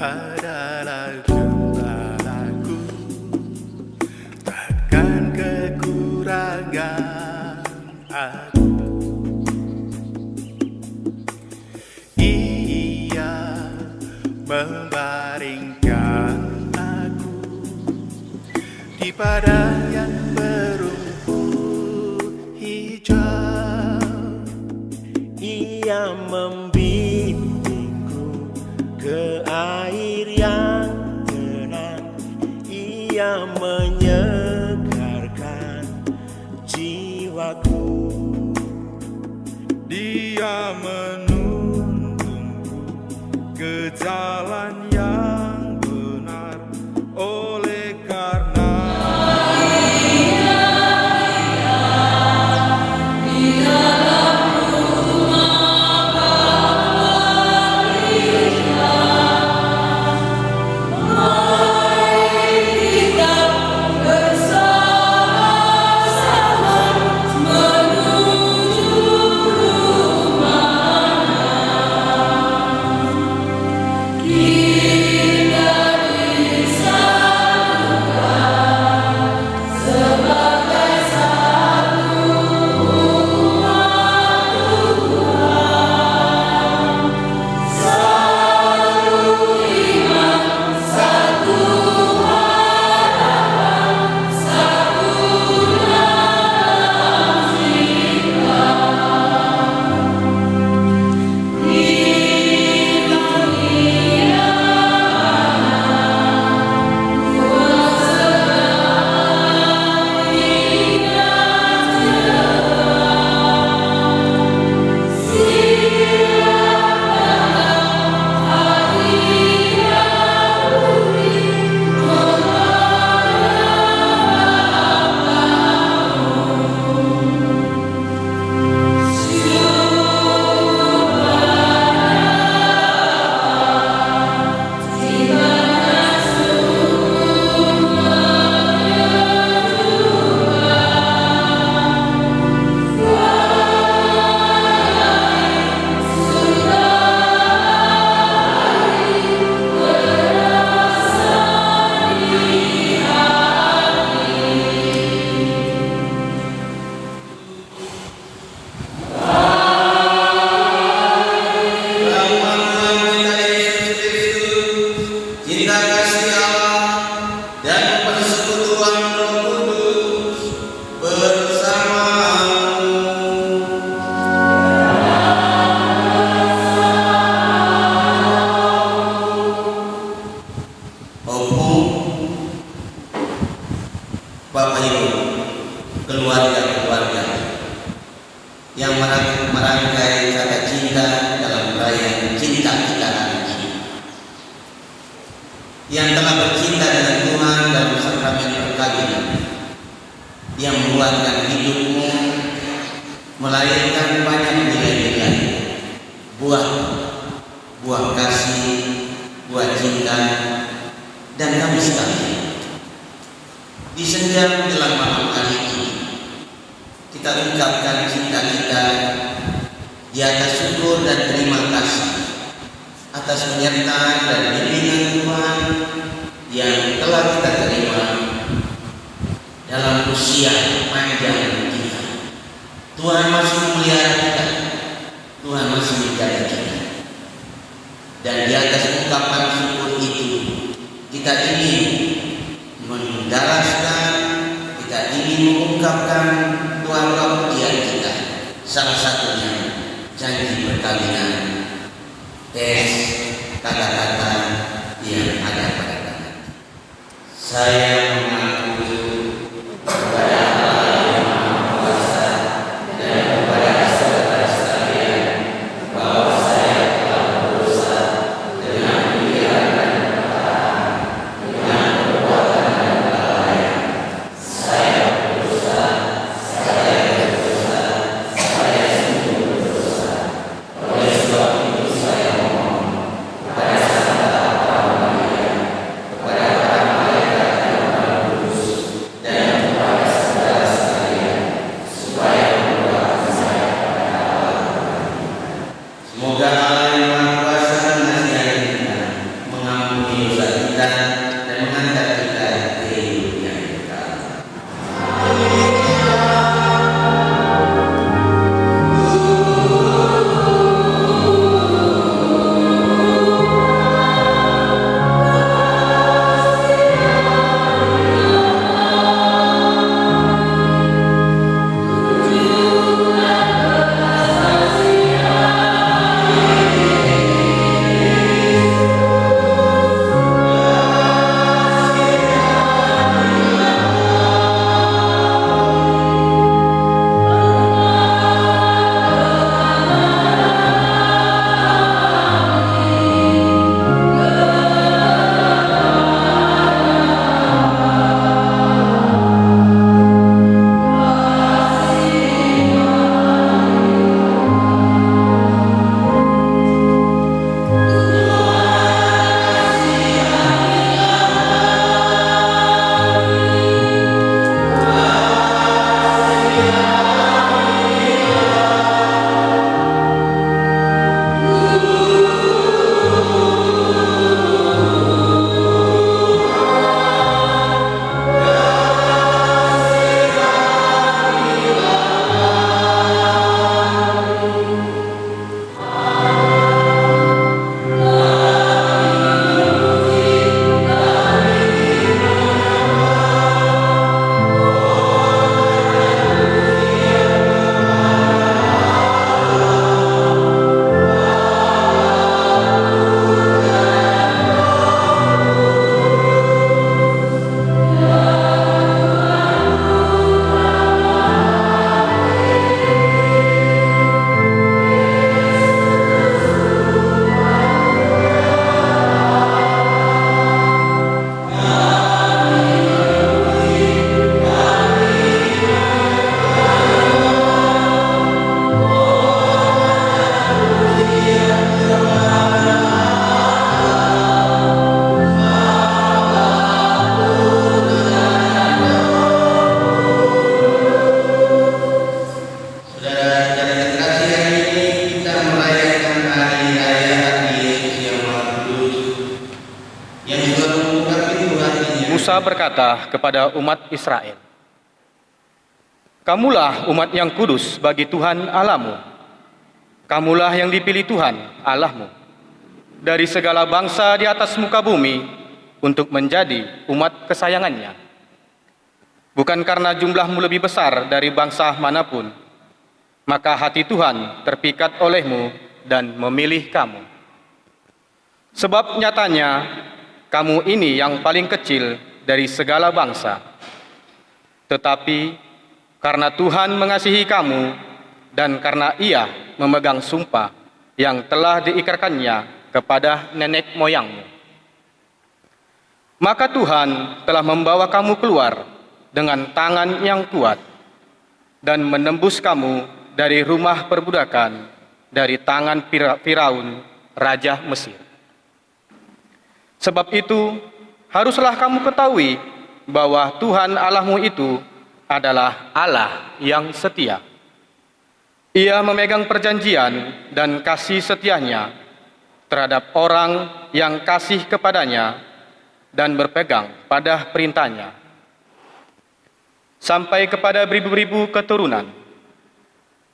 adalah gembalaku, takkan kekurangan aku. Ia membaringkan aku di padang yang berumput hijau. Ia membimbingku ke air yang tenang. Ia menyegarkan jiwaku. Dia menuntunku ke jalan yang benar, oleh karena Bapak Ibu, keluarga-keluarga yang merangkai kata cinta dalam perayaan cinta kita hari ini, yang telah bercinta dengan Tuhan dalam sakramen perkawinan, yang meluangkan hidupmu melahirkan banyak nilai-nilai, buah kasih, buah cinta, dan kami sekalian. Di senja menjelang malam hari ini, kita ungkapkan cinta kita di atas syukur dan terima kasih atas penyertaan dan bimbingan Tuhan yang telah kita terima dalam usia panjang kita. Tuhan masih memelihara kita, Tuhan masih menjaga kita, dan di atas ungkapan syukur itu kita ingin mendaraskan, kita ingin mengungkapkan doa kemuliaan kita, salah satunya janji perkawinan, tes kata-kata yang ada pada kata. Saya mengaku kepada Allah yang Maha Kuasa dan kepada saudara sekalian bahwa saya telah berdosa dengan pikiran dan perkataan, dengan perbuatan dan kelalaian. Saya berdosa, saya sungguh berdosa. Oleh sebab itu saya mohon kepada Santa Maria, kepada para malaikat dan Musa berkata kepada umat Israel, "Kamulah umat yang kudus bagi Tuhan Allahmu. Kamulah yang dipilih Tuhan Allahmu dari segala bangsa di atas muka bumi untuk menjadi umat kesayangannya. Bukan karena jumlahmu lebih besar dari bangsa manapun, maka hati Tuhan terpikat olehmu dan memilih kamu. Sebab nyatanya kamu ini yang paling kecil dari segala bangsa. Tetapi karena Tuhan mengasihi kamu dan karena Ia memegang sumpah yang telah diikrarkannya kepada nenek moyangmu, maka Tuhan telah membawa kamu keluar dengan tangan yang kuat dan menembus kamu dari rumah perbudakan, dari tangan Firaun, raja Mesir. Sebab itu, haruslah kamu ketahui bahwa Tuhan Allahmu itu adalah Allah yang setia. Ia memegang perjanjian dan kasih setianya terhadap orang yang kasih kepadanya dan berpegang pada perintahnya, sampai kepada beribu-ribu keturunan.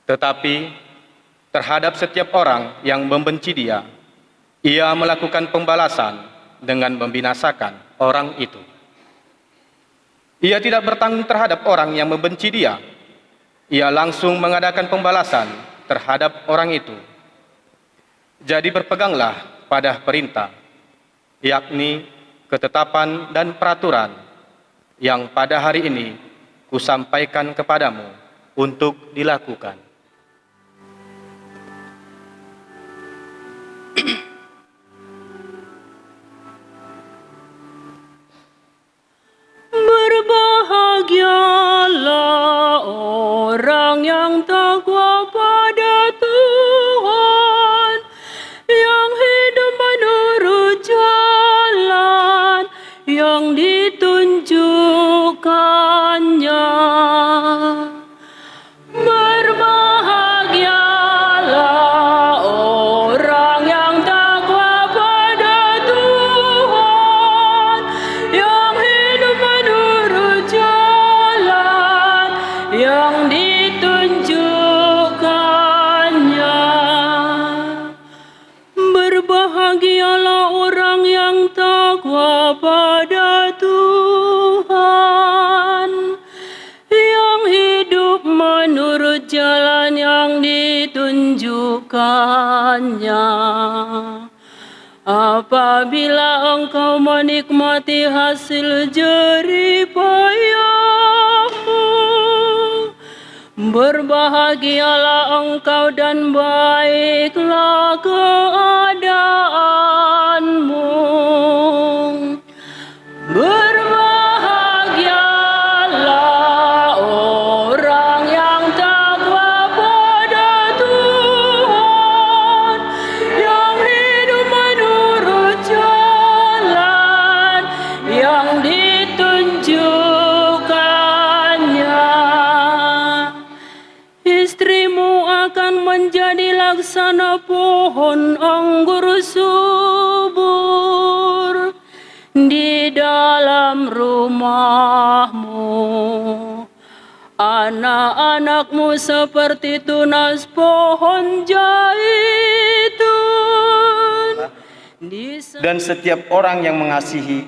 Tetapi terhadap setiap orang yang membenci Dia, Ia melakukan pembalasan dengan membinasakan orang itu. Ia tidak bertanggung terhadap orang yang membenci Dia. Ia langsung mengadakan pembalasan terhadap orang itu. Jadi berpeganglah pada perintah, yakni ketetapan dan peraturan yang pada hari ini kusampaikan kepadamu untuk dilakukan. Berbahagialah orang yang takwa pada Tuhan, yang hidup menurut jalan yang ditunjukkannya. Berbahagialah orang yang takwa pada Tuhan, yang hidup menurut jalan yang ditunjukkannya. Berbahagialah orang yang takwa pada Tuhan, yang hidup menurut jalan yang ditunjukkannya. Apabila engkau menikmati hasil jerih payahmu, berbahagialah engkau dan baiklah keadaanmu. Berbahagialah orang yang takwa pada Tuhan, yang hidup menurut jalan yang ditunjukkannya. Istrimu akan menjadi laksana pohon anggur subur di dalam rumahmu. Anak-anakmu seperti tunas pohon zaitun. Dan setiap orang yang mengasihi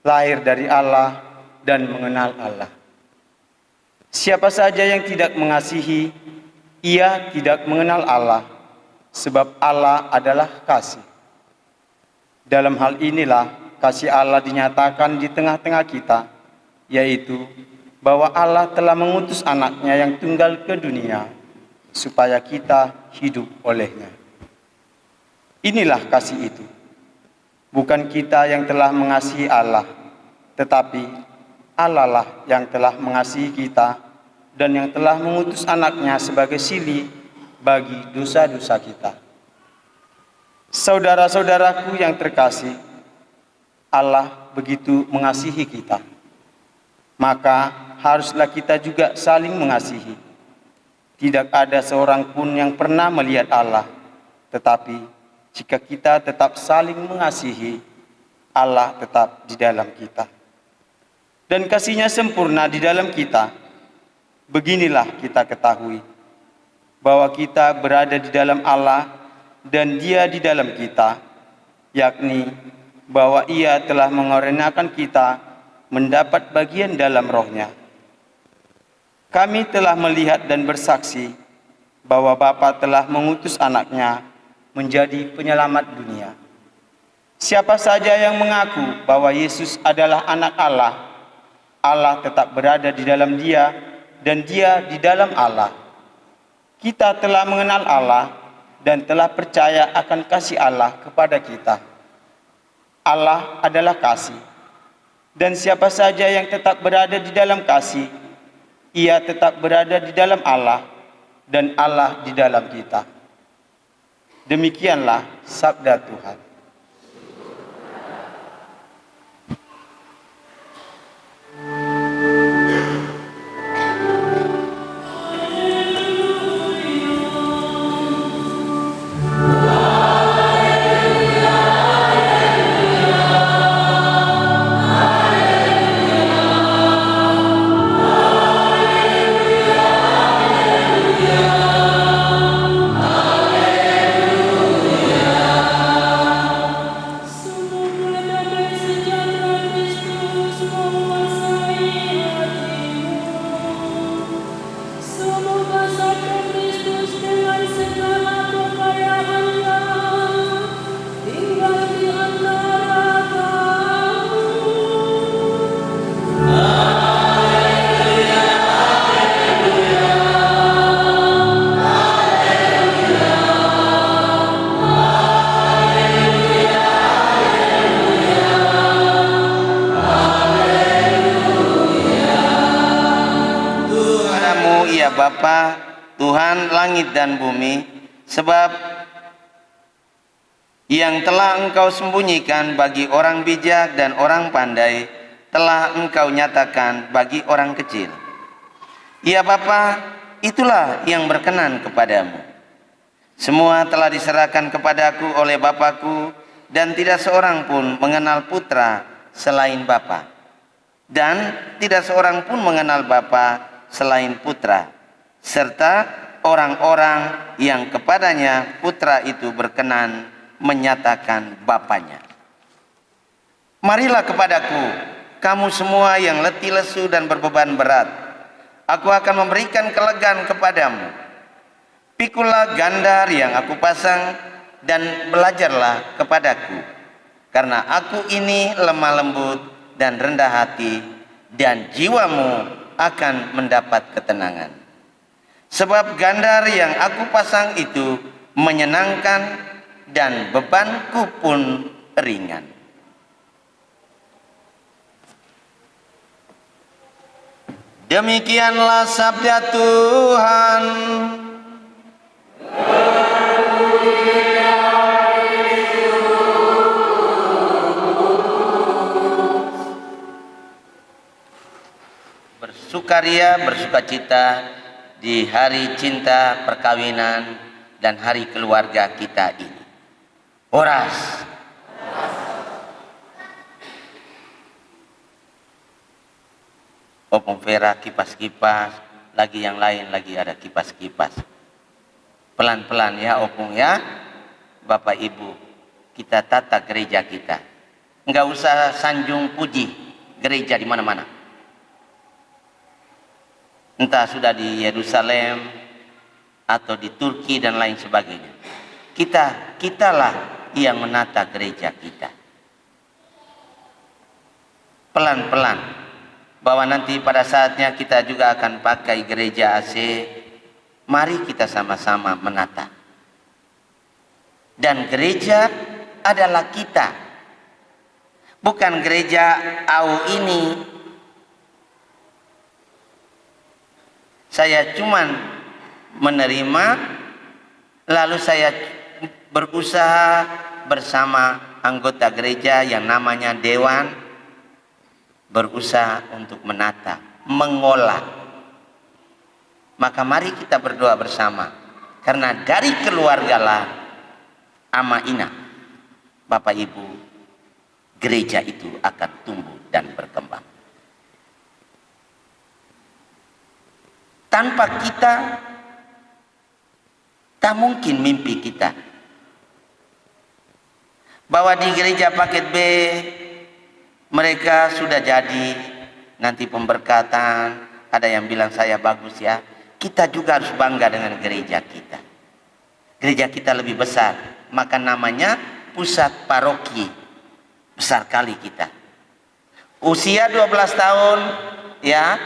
lahir dari Allah dan mengenal Allah. Siapa saja yang tidak mengasihi, ia tidak mengenal Allah, sebab Allah adalah kasih. Dalam hal inilah kasih Allah dinyatakan di tengah-tengah kita, yaitu bahwa Allah telah mengutus anaknya yang tunggal ke dunia, supaya kita hidup olehnya. Inilah kasih itu. Bukan kita yang telah mengasihi Allah, tetapi Allah lah yang telah mengasihi kita dan yang telah mengutus anaknya sebagai sili bagi dosa-dosa kita. Saudara-saudaraku yang terkasih, Allah begitu mengasihi kita. Maka haruslah kita juga saling mengasihi. Tidak ada seorang pun yang pernah melihat Allah, tetapi jika kita tetap saling mengasihi, Allah tetap di dalam kita, dan kasih-Nya sempurna di dalam kita, beginilah kita ketahui bahwa kita berada di dalam Allah dan Dia di dalam kita, yakni bahwa Ia telah mengaruniakan kita mendapat bagian dalam Roh-Nya. Kami telah melihat dan bersaksi bahwa Bapa telah mengutus Anak-Nya menjadi penyelamat dunia. Siapa saja yang mengaku bahwa Yesus adalah Anak Allah, Allah tetap berada di dalam Dia dan Dia di dalam Allah. Kita telah mengenal Allah dan telah percaya akan kasih Allah kepada kita. Allah adalah kasih, dan siapa saja yang tetap berada di dalam kasih, ia tetap berada di dalam Allah dan Allah di dalam kita. Demikianlah sabda Tuhan. Bapa, Tuhan langit dan bumi, sebab yang telah Engkau sembunyikan bagi orang bijak dan orang pandai, telah Engkau nyatakan bagi orang kecil. Ya Bapa, itulah yang berkenan kepadamu. Semua telah diserahkan kepadaku oleh Bapakku, dan tidak seorang pun mengenal Putra selain Bapa, dan tidak seorang pun mengenal Bapa selain Putra, serta orang-orang yang kepadanya Putra itu berkenan menyatakan Bapanya. Marilah kepadaku, kamu semua yang letih lesu dan berbeban berat, aku akan memberikan kelegaan kepadamu. Pikulah gandar yang aku pasang dan belajarlah kepadaku, karena aku ini lemah lembut dan rendah hati, dan jiwamu akan mendapat ketenangan. Sebab gandar yang aku pasang itu menyenangkan dan bebanku pun ringan. Demikianlah sabda Tuhan. Bersukaria, bersukacita di hari cinta perkawinan dan hari keluarga kita ini. Oras. Opung Vera kipas-kipas, lagi yang lain lagi ada kipas-kipas. Pelan-pelan ya Opung ya. Bapak Ibu, kita tata gereja kita. Enggak usah sanjung puji gereja di mana-mana. Entah sudah di Yerusalem atau di Turki dan lain sebagainya. Kitalah yang menata gereja kita. Pelan-pelan, bahwa nanti pada saatnya kita juga akan pakai gereja AC. Mari kita sama-sama menata. Dan gereja adalah kita. Bukan gereja AU ini. Saya cuman menerima, lalu saya berusaha bersama anggota gereja yang namanya dewan, berusaha untuk menata, mengolah. Maka mari kita berdoa bersama, karena dari keluargalah ama ina, Bapak Ibu, gereja itu akan tumbuh dan berkembang. Tanpa kita, tak mungkin mimpi kita. Bahwa di gereja paket B, mereka sudah jadi, nanti pemberkatan, ada yang bilang saya bagus ya. Kita juga harus bangga dengan gereja kita. Gereja kita lebih besar, maka namanya pusat paroki. Besar kali kita. Usia 12 tahun, ya,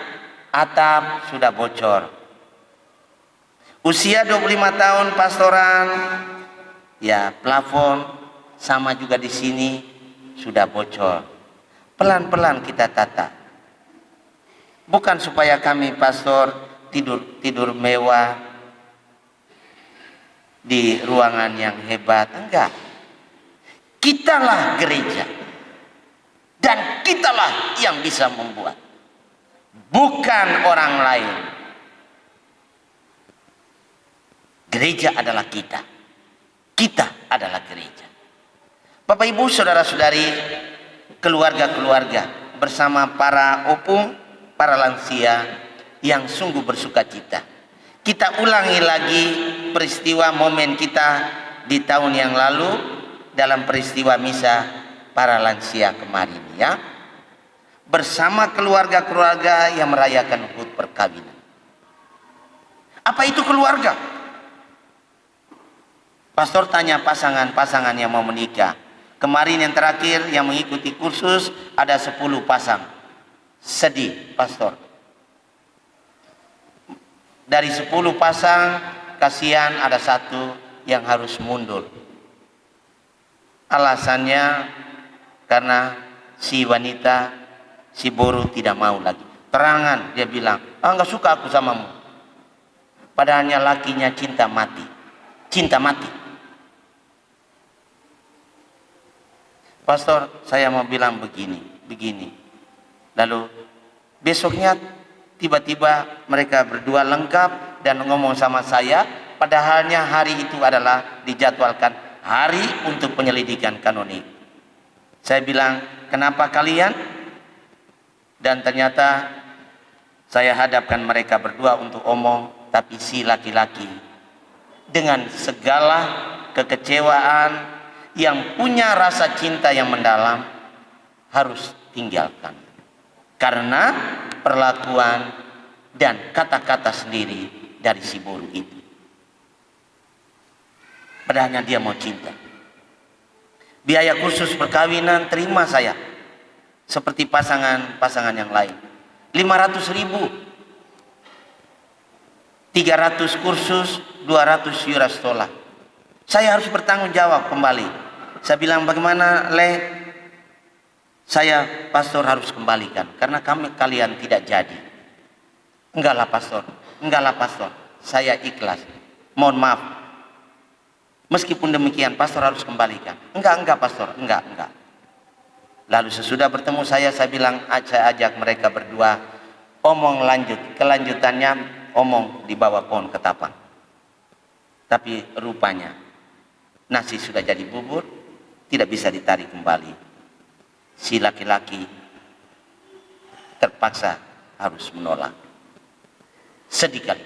atap sudah bocor. Usia 25 tahun pastoran, ya, plafon sama juga di sini sudah bocor. Pelan-pelan kita tata. Bukan supaya kami pastor tidur mewah di ruangan yang hebat, enggak. Kitalah gereja. Dan kitalah yang bisa membuat. Bukan orang lain. Gereja adalah kita. Kita adalah gereja. Bapak Ibu, saudara-saudari, keluarga-keluarga bersama para opung, para lansia yang sungguh bersuka cita. Kita ulangi lagi peristiwa momen kita di tahun yang lalu dalam peristiwa misa para lansia kemarin, ya. Bersama keluarga-keluarga yang merayakan hut perkawinan. Apa itu keluarga? Pastor tanya pasangan-pasangan yang mau menikah. Kemarin yang terakhir yang mengikuti kursus ada 10 pasang. Sedih, pastor. Dari 10 pasang, kasihan ada 1 yang harus mundur. Alasannya karena si wanita, si boru tidak mau lagi. Terangan dia bilang, enggak suka aku samamu. Padahalnya lakinya cinta mati. Cinta mati. Pastor, saya mau bilang begini. Lalu besoknya tiba-tiba mereka berdua lengkap dan ngomong sama saya, padahalnya hari itu adalah dijadwalkan hari untuk penyelidikan kanonik. Saya bilang, kenapa kalian? Dan ternyata saya hadapkan mereka berdua untuk omong, tapi si laki-laki dengan segala kekecewaan yang punya rasa cinta yang mendalam harus tinggalkan. Karena perlakuan dan kata-kata sendiri dari si boru itu. Padahalnya dia mau cinta. Biaya kursus perkawinan terima saya. Seperti pasangan-pasangan yang lain. 500.000. 300 kursus, 200 US dollar. Saya harus bertanggung jawab kembali. Saya bilang, bagaimana saya pastor harus kembalikan karena kalian tidak jadi. Enggaklah pastor, saya ikhlas, mohon maaf. Meskipun demikian pastor harus kembalikan. Enggak pastor, enggak. Lalu sesudah bertemu saya bilang, saya ajak mereka berdua omong lanjut. Kelanjutannya omong di bawah pohon ketapang. Tapi rupanya nasi sudah jadi bubur, tidak bisa ditarik kembali. Si laki-laki terpaksa harus menolak. Sedih kali.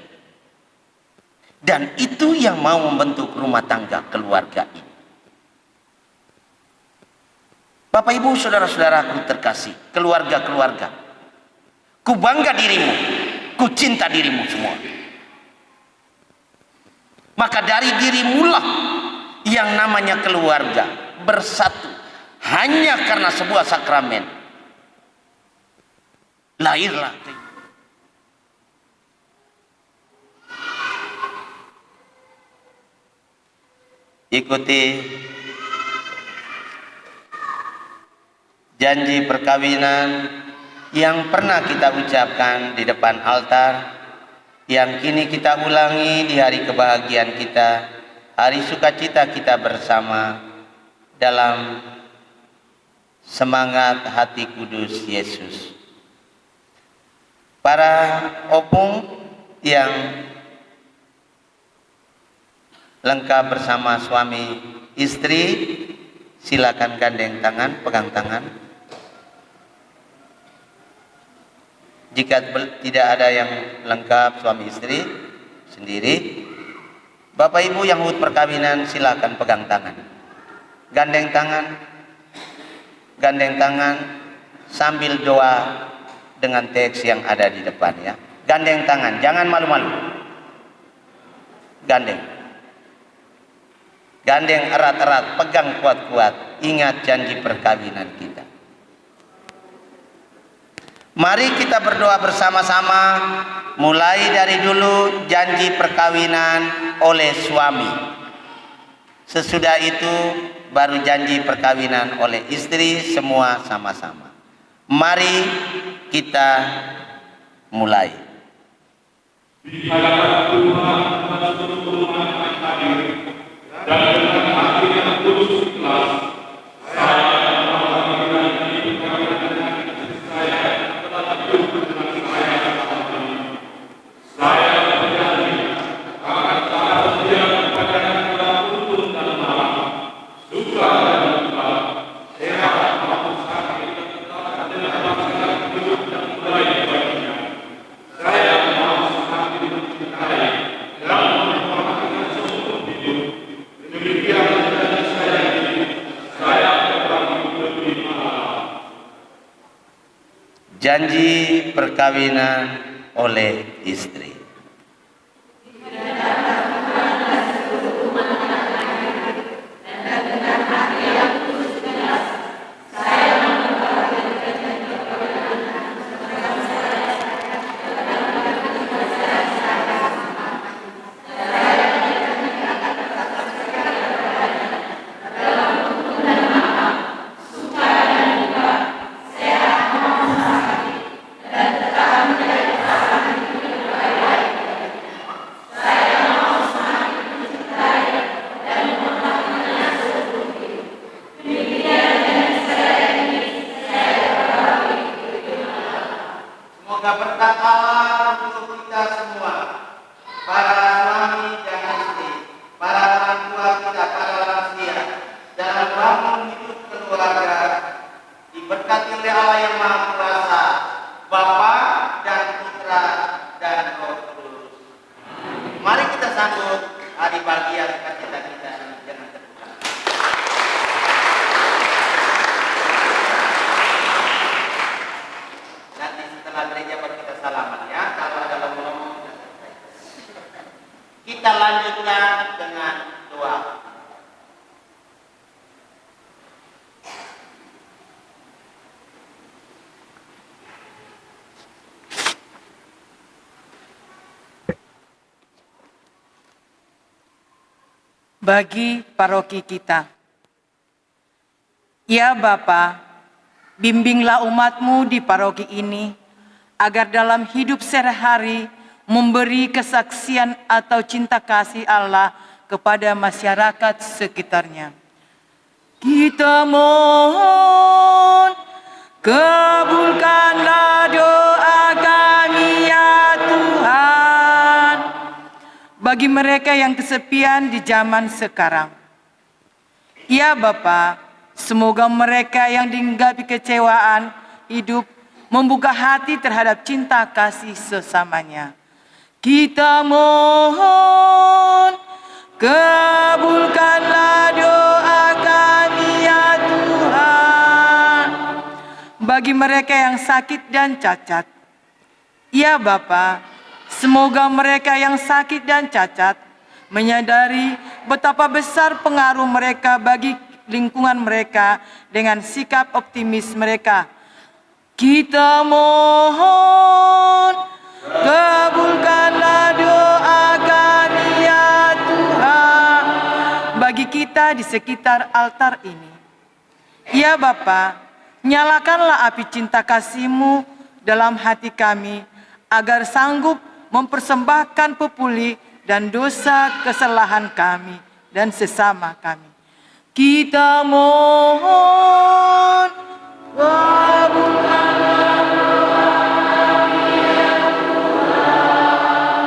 Dan itu yang mau membentuk rumah tangga keluarga ini. Bapak Ibu saudara-saudaraku terkasih, keluarga-keluarga, ku bangga dirimu, ku cinta dirimu semua. Maka dari dirimulah yang namanya keluarga bersatu hanya karena sebuah sakramen. Lahirlah ikuti janji perkawinan yang pernah kita ucapkan di depan altar, yang kini kita ulangi di hari kebahagiaan kita, hari sukacita kita bersama dalam semangat hati kudus Yesus. Para opung yang lengkap bersama suami istri, silakan gandeng tangan, pegang tangan. Jika tidak ada yang lengkap suami istri sendiri, Bapak Ibu yang ikut perkawinan silakan pegang tangan. Gandeng tangan sambil doa dengan teks yang ada di depan ya. Gandeng tangan, jangan malu-malu. Gandeng erat-erat, pegang kuat-kuat. Ingat janji perkawinan kita. Mari kita berdoa bersama-sama, mulai dari dulu janji perkawinan oleh suami. Sesudah itu baru janji perkawinan oleh istri, semua sama-sama. Mari kita mulai. Di hadapan Tuhan dan seluruh rumah yang hadir, dan dengan hati yang tulus ikhlas, saya mengamalkan diri perkawinan istri saya telah hidup dengan saya selama ini. Saya berjanji akan taat setia kepadanya dalam tuntun dan malam, suka dan duka, sehat maupun sakit, tetap dengan melaksanakan hidup yang baik baginya. Saya mau semakin mencintai dan menghormati seumur hidup. Demikian janji saya ini, saya berbagi lebih malam. Janji perkawinan oleh istri. Semoga berkat Allah untuk kita semua, para suami dan istri, para orang tua kita, para lansia, dalam membangun hidup keluarga, diberkati oleh Allah yang Maha Kuasa, Bapa dan Putra dan Roh Kudus. Mari kita sambut hari bahagia sukacita kita dengan tepuk tangan. Nanti setelah gereja baru kita salaman ya. Kalau ada ngomong kita lanjutkan dengan doa. Bagi paroki kita, ya Bapa, bimbinglah umat-Mu di paroki ini, agar dalam hidup sehari-hari memberi kesaksian atau cinta kasih Allah kepada masyarakat sekitarnya. Kita mohon, kabulkanlah doa kami ya Tuhan, bagi mereka yang kesepian di zaman sekarang. Ya Bapa, semoga mereka yang dihinggapi kecewaan hidup membuka hati terhadap cinta kasih sesamanya. Kita mohon, kabulkanlah doa kami ya Tuhan, bagi mereka yang sakit dan cacat. Ya Bapa, semoga mereka yang sakit dan cacat menyadari betapa besar pengaruh mereka bagi lingkungan mereka dengan sikap optimis mereka. Kita mohon, kabulkanlah doa kami ya Tuhan, bagi kita di sekitar altar ini. Ya Bapa, nyalakanlah api cinta kasih-Mu dalam hati kami, agar sanggup mempersembahkan pepuli dan dosa kesalahan kami dan sesama kami. Kita mohon, kabulkanlah doa kami ya Tuhan.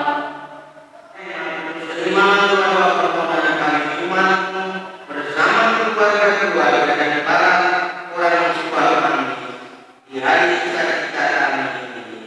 Terimalah doa permohonan kami umat-Mu bersama keluarga-keluarga dan para orang yang suka kami di hari sukacita kami ini.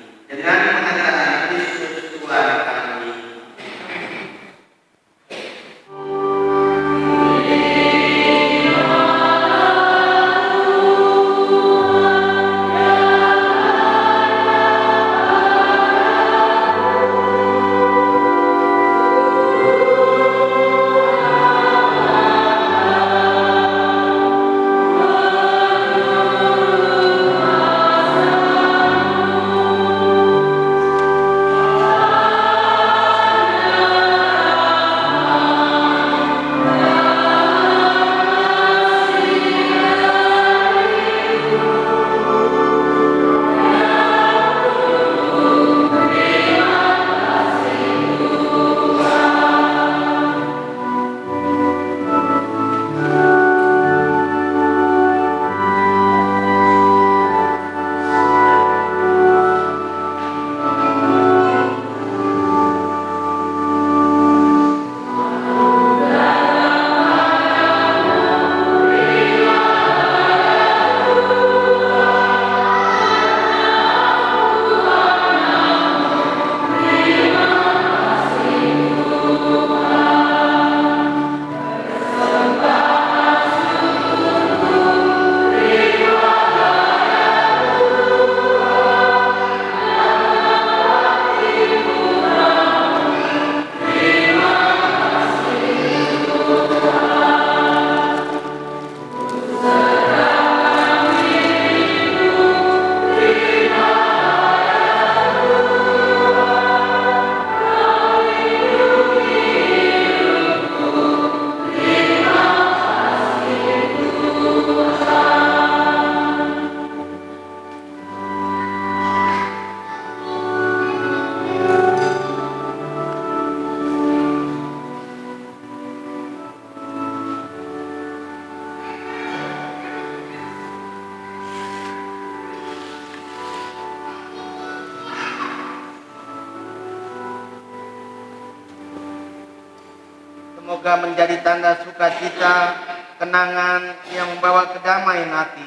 semoga menjadi tanda sukacita, kenangan yang membawa kedamaian hati,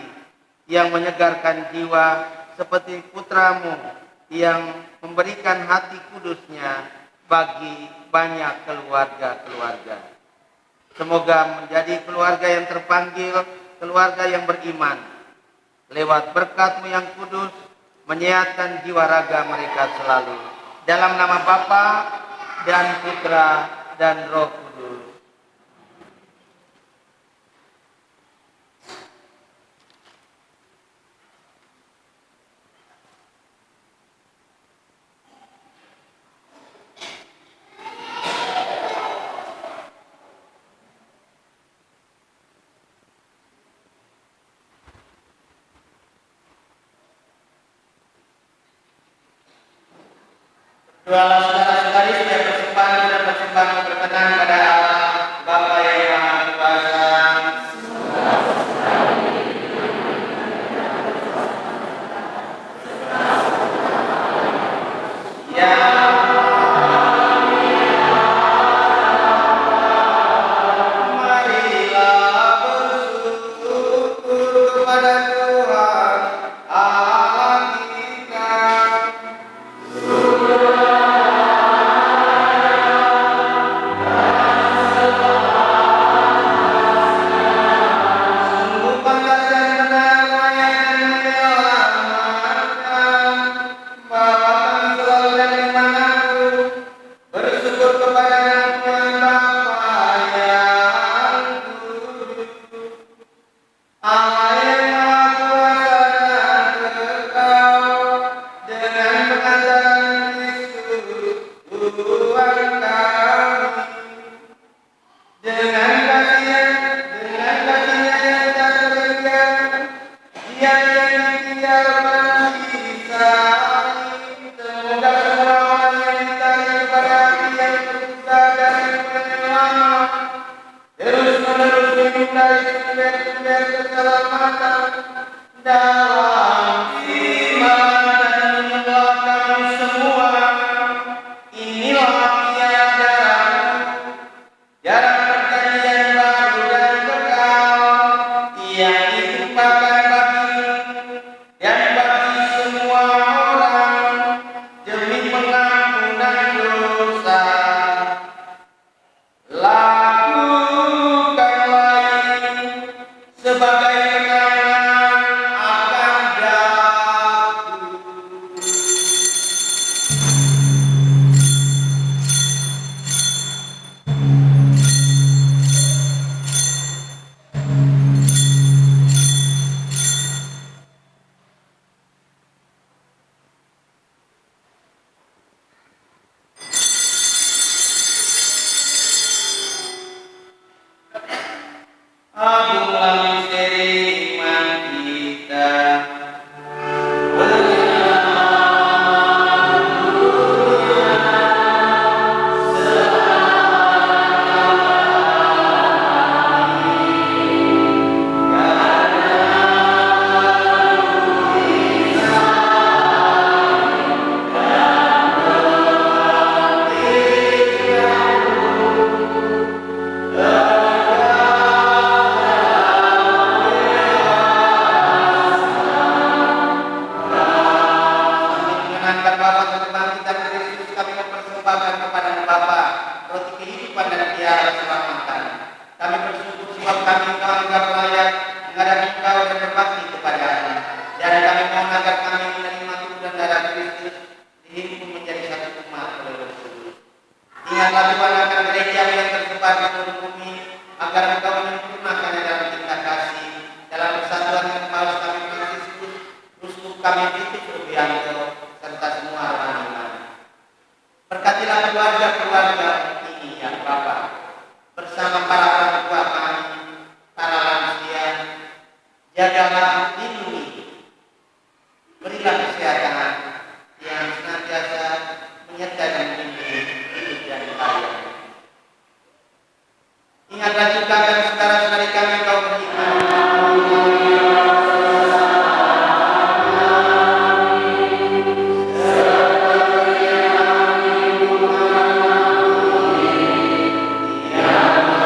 yang menyegarkan jiwa seperti putramu yang memberikan hati kudusnya bagi banyak keluarga-keluarga. Semoga menjadi keluarga yang terpanggil, keluarga yang beriman. Lewat berkat-Mu yang kudus, menyehatkan jiwa raga mereka selalu. Dalam nama Bapa dan Putra dan Roh Kudus. Berdoalah saudara-saudari supaya persembahan dan persembahan berkenan pada Allah Bapa yang Maha Kuasa. Marilah bersyukur kepada Tuhan Allah kita. Dalam iman dan menyembahkan semua, inilah tiadamu, jarak perjanjian baru dan kekal, yang ditumpahkan bagimu dan bagi semua orang demi pengampunan dosa. Lakukanlah ini sebagai kenangan akan daku. Agunglah misteri iman kita. Mengenangkan Bapa Tuhan kita Kristus, kami mempersembahkan kepada Bapa roti kehidupan dan tiara keselamatan. Kami bersyukur sebab kami Engkau anggap layak menghadap Engkau dan berbakti kepada-Nya. Dan kami mohon agar kami menerima tubuh dan darah Kristus dihimpun menjadi satu umat oleh Roh Kudus. Ingatlah Tuhan akan gereja yang tersebar di seluruh bumi, agar Engkau menyempurnakannya dalam cinta kasih, dalam persatuan dengan Paus kami Fransiskus, Uskup kami Titik Rubianto, serta semua orang iman. Berkatilah keluarga-keluarga ini ya Bapa, bersama para orang tua kami, para lansia, jagalah, lindungi, berilah kesehatan yang senantiasa menyertai dan membimbing hidup dan karya. Ingatlah juga akan saudara-saudari kami Engkau beriman. Yeah.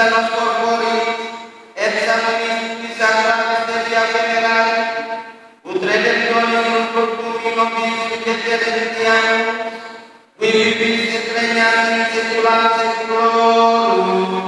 vita nos corporis, et sanguinis sacra mysteria venerari, ut redemptionis fructum nobis redentionem, qui vivis et regnat in saecula saeculorum.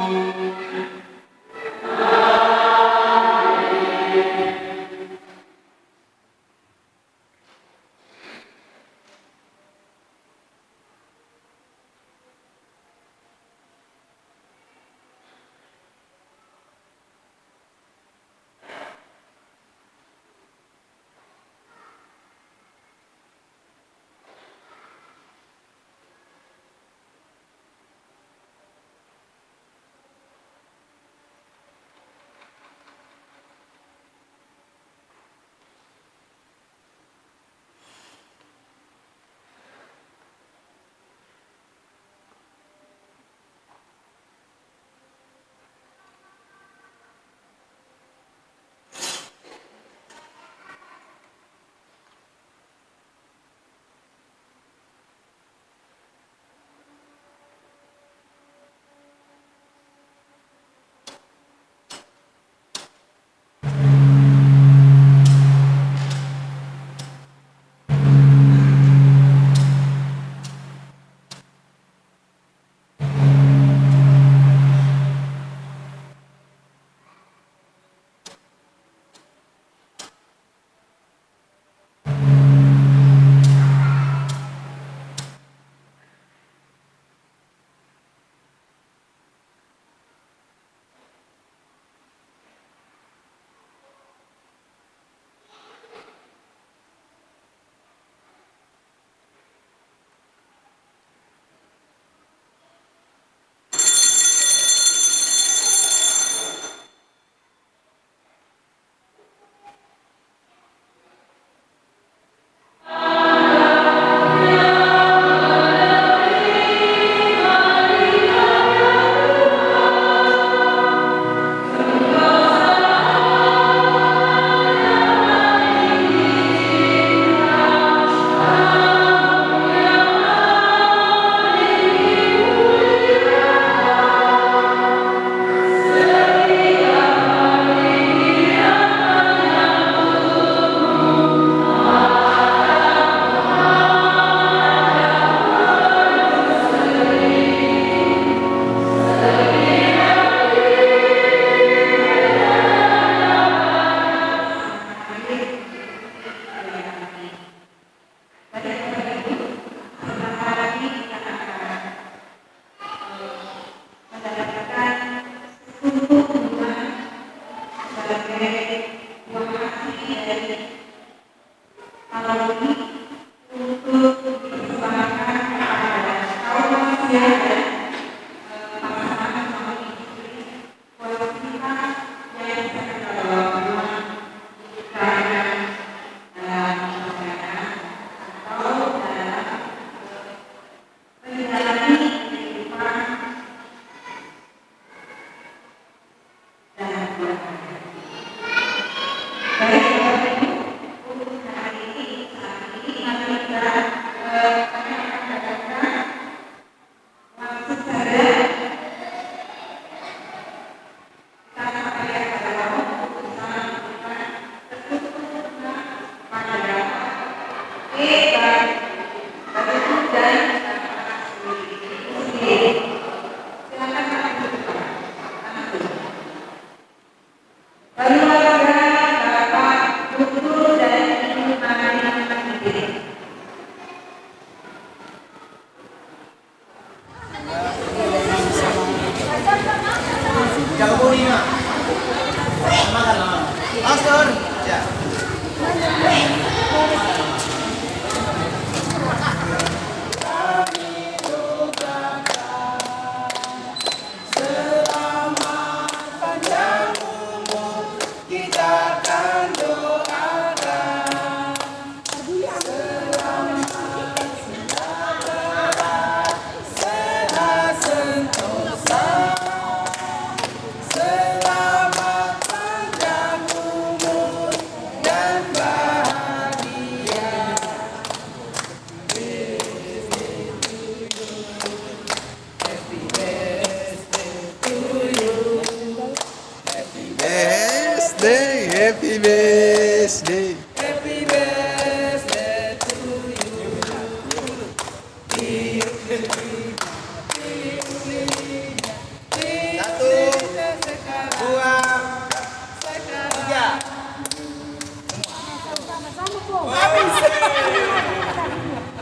birthday, happy birthday.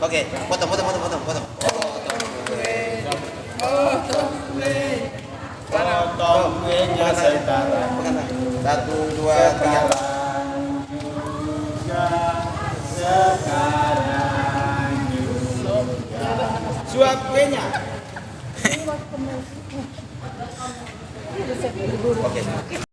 Oke, potong. Potong kuenya setara. 1, 2, 3. Suap kuenya. Oke.